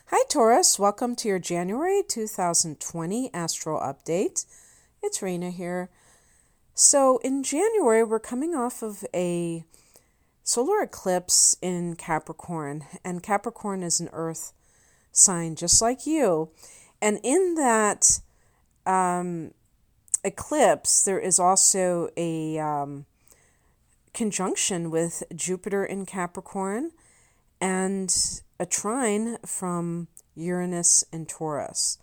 Hi, Taurus. Welcome to your January 2020 Astro Update. It's Rena here. So, in January, we're coming off of a solar eclipse in Capricorn, and Capricorn is an earth sign just like you. And in that eclipse, there is also a conjunction with Jupiter in Capricorn and a trine from Uranus and Taurus.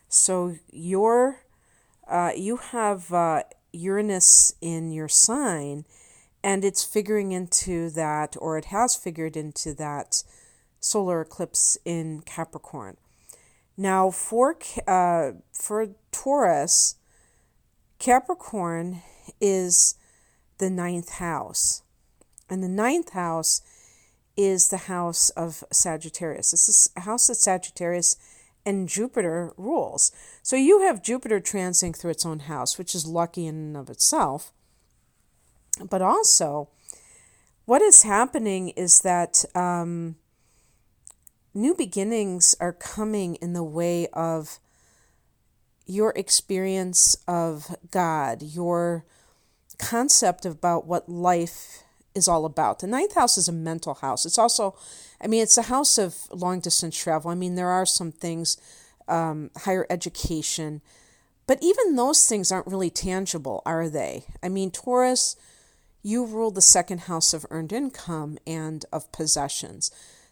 So you have Uranus in your sign, and it's figuring into that, or it has figured into that solar eclipse in Capricorn. Now, for Taurus, Capricorn is the ninth house, and the ninth house is the house of Sagittarius. This is a house that Sagittarius and Jupiter rules. So you have Jupiter transiting through its own house, which is lucky in and of itself. But also, what is happening is that new beginnings are coming in the way of your experience of God, your concept about what life is all about. The ninth house is a mental house. It's also, it's a house of long distance travel. There are some things, higher education, but even those things aren't really tangible, are they? Taurus, you rule the second house of earned income and of possessions.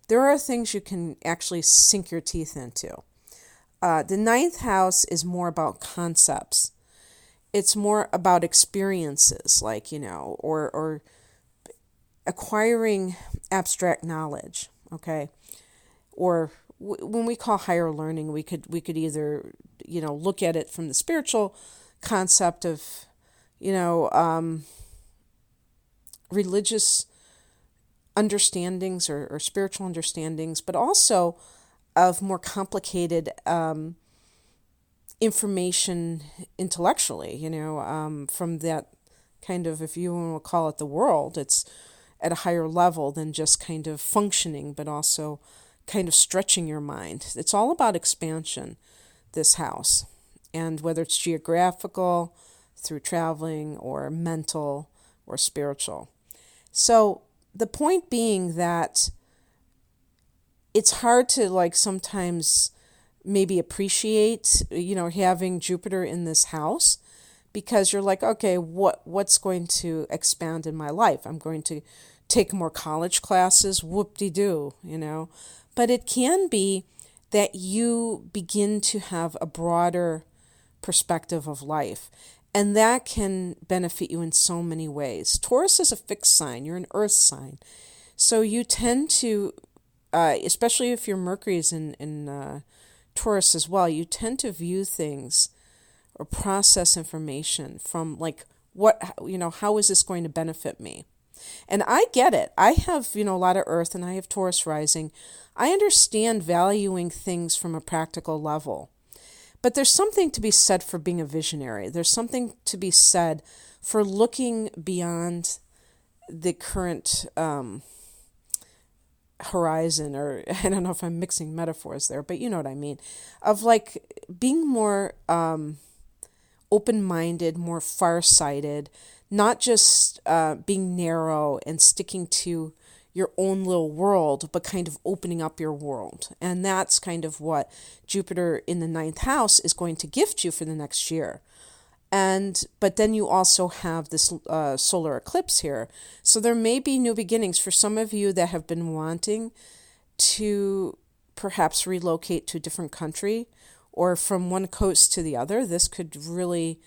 There are things you can actually sink your teeth into. The ninth house is more about concepts. It's more about experiences, or acquiring abstract knowledge, okay? Or when we call higher learning, we could either, look at it from the spiritual concept of, religious understandings or spiritual understandings, but also of more complicated information intellectually, from that kind of, if you want to call it the world, it's at a higher level than just kind of functioning, but also kind of stretching your mind. It's all about expansion, this house. And whether it's geographical, through traveling, or mental, or spiritual. So the point being that it's hard to sometimes maybe appreciate, having Jupiter in this house, because you're like, okay, what's going to expand in my life? I'm going to take more college classes, whoop-de-doo, But it can be that you begin to have a broader perspective of life, and that can benefit you in so many ways. Taurus is a fixed sign. You're an earth sign. So you tend to, especially if your Mercury is in Taurus as well, you tend to view things or process information from how is this going to benefit me? And I get it. I have, a lot of earth and I have Taurus rising. I understand valuing things from a practical level. But there's something to be said for being a visionary. There's something to be said for looking beyond the current horizon, or I don't know if I'm mixing metaphors there, but you know what I mean, of being more open-minded, more far-sighted, not just being narrow and sticking to your own little world, but kind of opening up your world. And that's kind of what Jupiter in the ninth house is going to gift you for the next year. But then you also have this solar eclipse here. So there may be new beginnings for some of you that have been wanting to perhaps relocate to a different country or from one coast to the other. This could really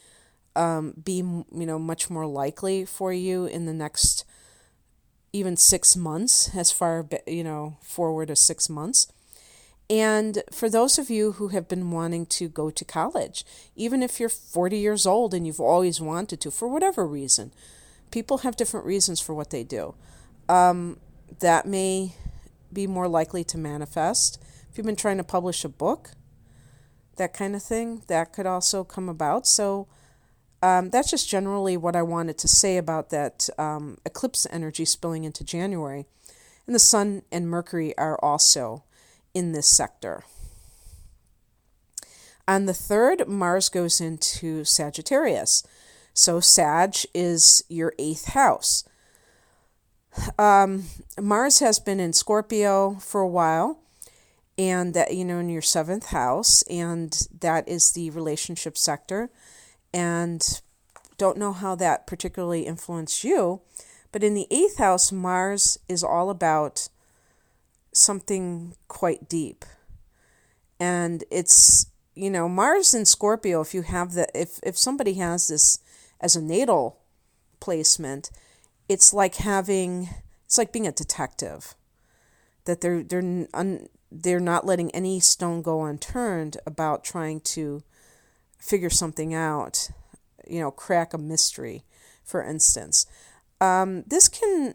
be, much more likely for you in the next even 6 months, as far, forward as 6 months. And for those of you who have been wanting to go to college, even if you're 40 years old and you've always wanted to, for whatever reason, people have different reasons for what they do. That may be more likely to manifest. If you've been trying to publish a book, that kind of thing, that could also come about. So that's just generally what I wanted to say about that eclipse energy spilling into January. And the Sun and Mercury are also in this sector. On the 3rd, Mars goes into Sagittarius. So Sag is your 8th house. Mars has been in Scorpio for a while, and that, in your 7th house, and that is the relationship sector. And don't know how that particularly influenced you, but in the 8th house, Mars is all about something quite deep. And it's, Mars in Scorpio, if you have if somebody has this as a natal placement, it's like being a detective, that they're not letting any stone go unturned about trying to figure something out, crack a mystery, for instance. This can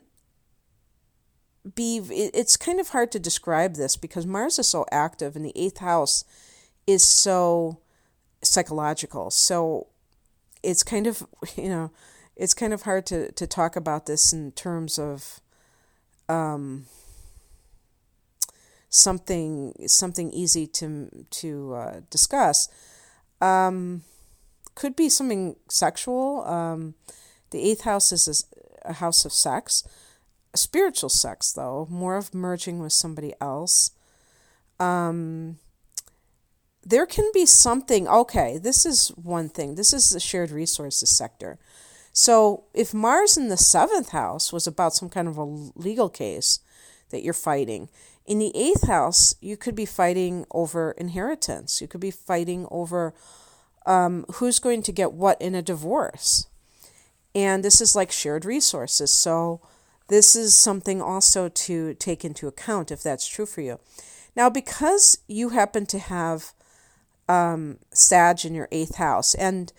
be, it's kind of hard to describe this because Mars is so active and the 8th house is so psychological. So it's kind of, it's kind of hard to talk about this in terms of something easy to discuss. Could be something sexual. The 8th house is a house of sex, spiritual sex though, more of merging with somebody else. There can be something, okay, this is one thing. This is the shared resources sector. So if Mars in the 7th house was about some kind of a legal case that you're fighting, in the 8th house, you could be fighting over inheritance. You could be fighting over who's going to get what in a divorce. And this is like shared resources. So this is something also to take into account if that's true for you. Now, because you happen to have Sag in your 8th house, and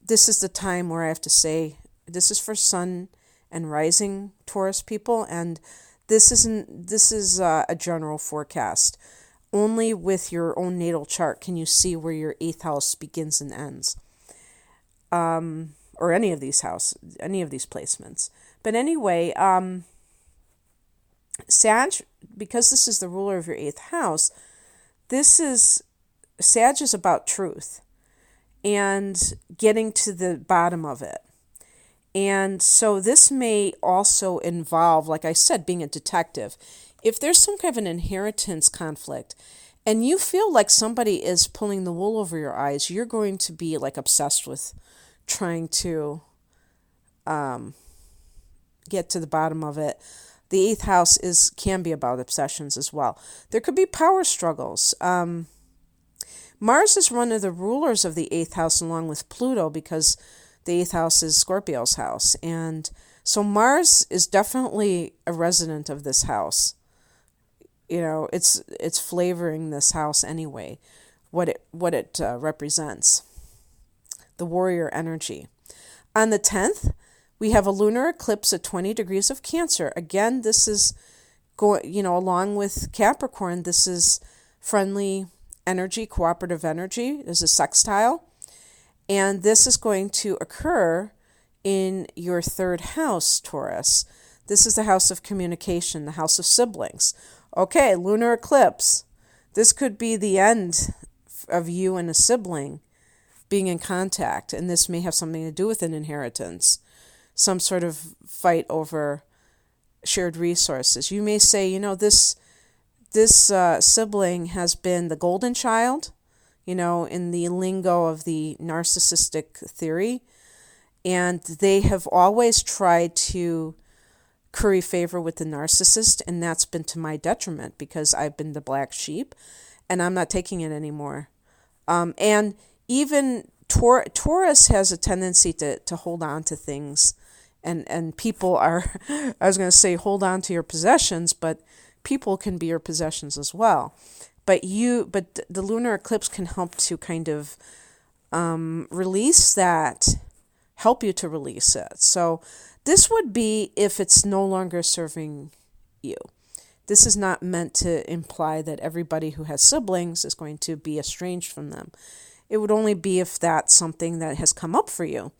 this is the time where I have to say this is for Sun and Rising Taurus people, and this is a general forecast. Only with your own natal chart can you see where your 8th house begins and ends, or any of these placements. But anyway, Sag, because this is the ruler of your 8th house, Sag is about truth and getting to the bottom of it. And so this may also involve, like I said, being a detective. If there's some kind of an inheritance conflict and you feel like somebody is pulling the wool over your eyes, you're going to be like obsessed with trying to get to the bottom of it. The 8th house can be about obsessions as well. There could be power struggles. Mars is one of the rulers of the 8th house along with Pluto, because the 8th house is Scorpio's house. And so Mars is definitely a resident of this house. It's flavoring this house anyway, what it represents, the warrior energy. On the 10th, we have a lunar eclipse at 20 degrees of Cancer. Again, this is along with Capricorn, this is friendly energy, cooperative energy. There's a sextile. And this is going to occur in your 3rd house, Taurus. This is the house of communication, the house of siblings. Okay, lunar eclipse. This could be the end of you and a sibling being in contact, and this may have something to do with an inheritance, some sort of fight over shared resources. You may say, this sibling has been the golden child, in the lingo of the narcissistic theory, and they have always tried to curry favor with the narcissist, and that's been to my detriment because I've been the black sheep, and I'm not taking it anymore. And even Taurus has a tendency to hold on to things, and people are, I was going to say hold on to your possessions, but people can be your possessions as well. But the lunar eclipse can help to kind of release that, help you to release it. So this would be if it's no longer serving you. This is not meant to imply that everybody who has siblings is going to be estranged from them. It would only be if that's something that has come up for you,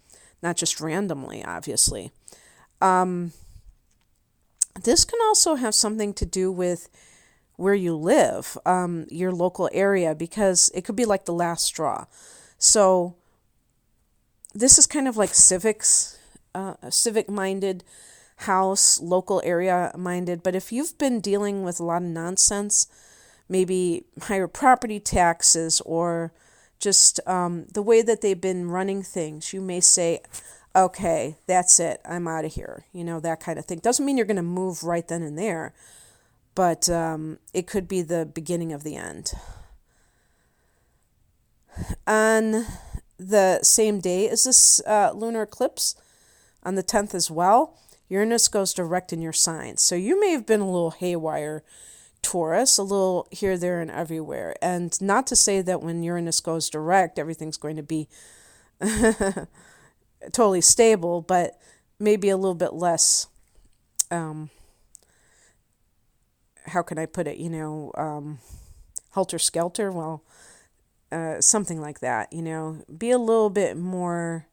not just randomly, obviously. This can also have something to do with where you live, your local area, because it could be like the last straw. So this is kind of like civic minded house, local area minded. But if you've been dealing with a lot of nonsense, maybe higher property taxes or just the way that they've been running things, you may say, okay, that's it, I'm out of here, that kind of thing. Doesn't mean you're going to move right then and there, but it could be the beginning of the end. On the same day as this lunar eclipse, on the 10th as well, Uranus goes direct in your sign. So you may have been a little haywire, Taurus, a little here, there, and everywhere. And not to say that when Uranus goes direct, everything's going to be totally stable, but maybe a little bit less, how can I put it, helter-skelter? Well, something like that, be a little bit more,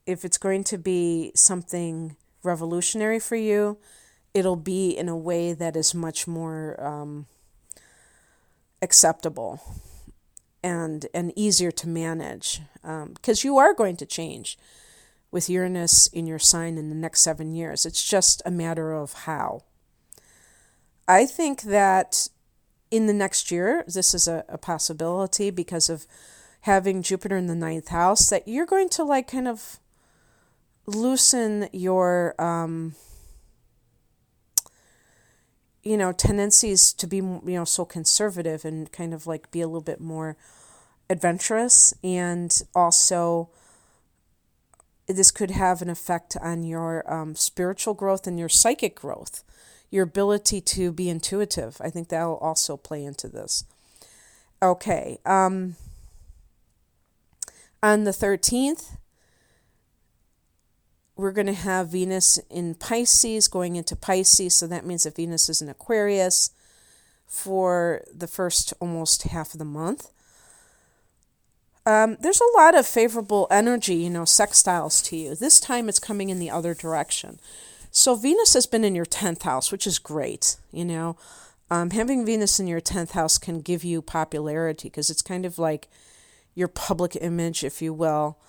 if it's going to be something revolutionary for you, it'll be in a way that is much more acceptable and easier to manage, because you are going to change with Uranus in your sign in the next 7 years. It's just a matter of how. I think that in the next year, this is a possibility because of having Jupiter in the 9th house, that you're going to kind of loosen your tendencies to be so conservative and kind of be a little bit more adventurous. And also this could have an effect on your spiritual growth and your psychic growth, your ability to be intuitive. I think that will also play into this. Okay. On the 13th, we're going to have Venus in Pisces going into Pisces. So that means that Venus is in Aquarius for the first almost half of the month. There's a lot of favorable energy, sextiles to you. This time it's coming in the other direction. So Venus has been in your 10th house, which is great. Having Venus in your 10th house can give you popularity because it's kind of like your public image, if you will.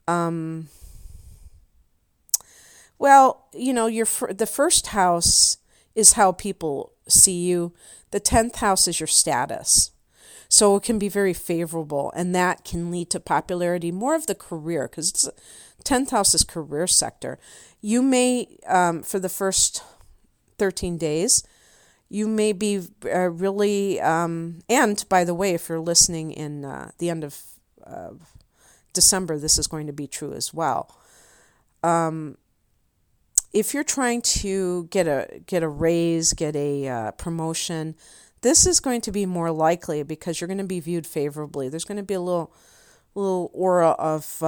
The first house is how people see you. The 10th house is your status. So it can be very favorable, and that can lead to popularity, more of the career, because 10th house is career sector. You may, for the first 13 days, you may be really, and by the way, if you're listening in the end of December, this is going to be true as well. If you're trying to get a raise, get a promotion, this is going to be more likely because you're going to be viewed favorably. There's going to be a little aura of,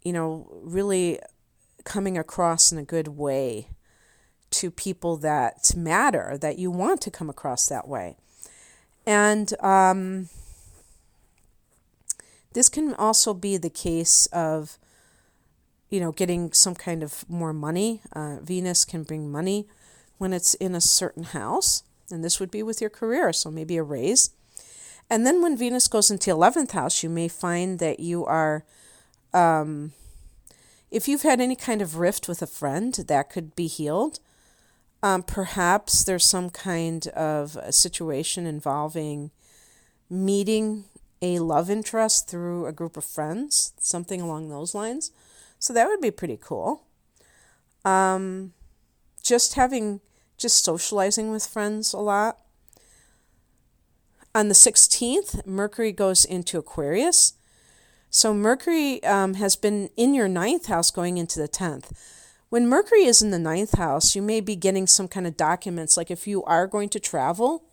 really coming across in a good way to people that matter, that you want to come across that way. And this can also be the case of, getting some kind of more money. Venus can bring money when it's in a certain house, and this would be with your career, so maybe a raise. And then when Venus goes into 11th house, you may find that you are, if you've had any kind of rift with a friend, that could be healed. Perhaps there's some kind of a situation involving meeting a love interest through a group of friends, something along those lines. So that would be pretty cool. Just socializing with friends a lot. On the 16th, Mercury goes into Aquarius. So Mercury has been in your 9th house going into the 10th. When Mercury is in the 9th house, you may be getting some kind of documents, like if you are going to travel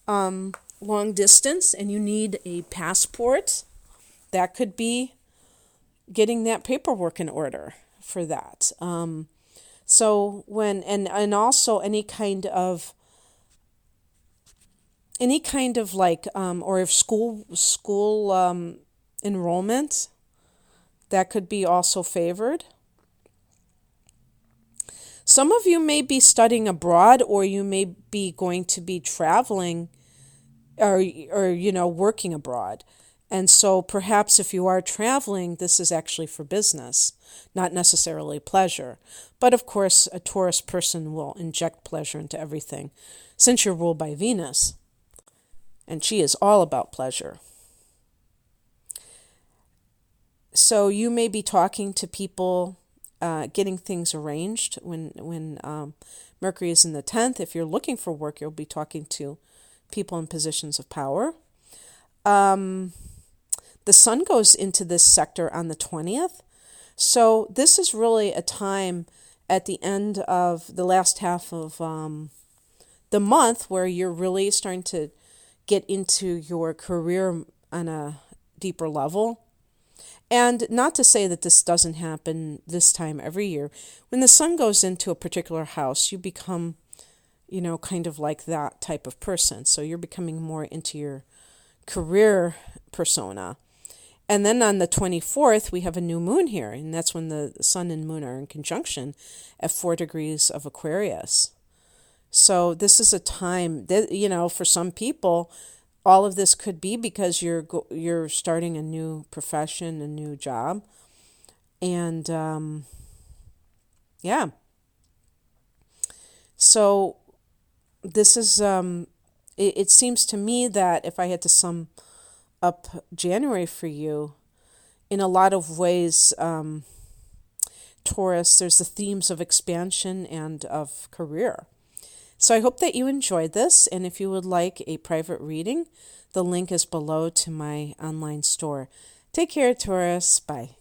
long distance and you need a passport, that could be getting that paperwork in order for that. So when and also any kind of or if school enrollment, that could be also favored. Some of you may be studying abroad, or you may be going to be traveling, or working abroad. And so perhaps if you are traveling, this is actually for business, not necessarily pleasure. But of course, a Taurus person will inject pleasure into everything, since you're ruled by Venus, and she is all about pleasure. So you may be talking to people, getting things arranged when Mercury is in the 10th. If you're looking for work, you'll be talking to people in positions of power. The sun goes into this sector on the 20th. So this is really a time at the end of the last half of the month where you're really starting to get into your career on a deeper level. And not to say that this doesn't happen this time every year. When the sun goes into a particular house, you become, kind of like that type of person. So you're becoming more into your career persona. And then on the 24th, we have a new moon here, and that's when the sun and moon are in conjunction at 4 degrees of Aquarius. So this is a time that, for some people, all of this could be because you're starting a new profession, a new job. And, yeah. So this is, it seems to me that if I had to sum up January for you, in a lot of ways, Taurus, there's the themes of expansion and of career. So I hope that you enjoyed this, and if you would like a private reading, the link is below to my online store. Take care, Taurus. Bye.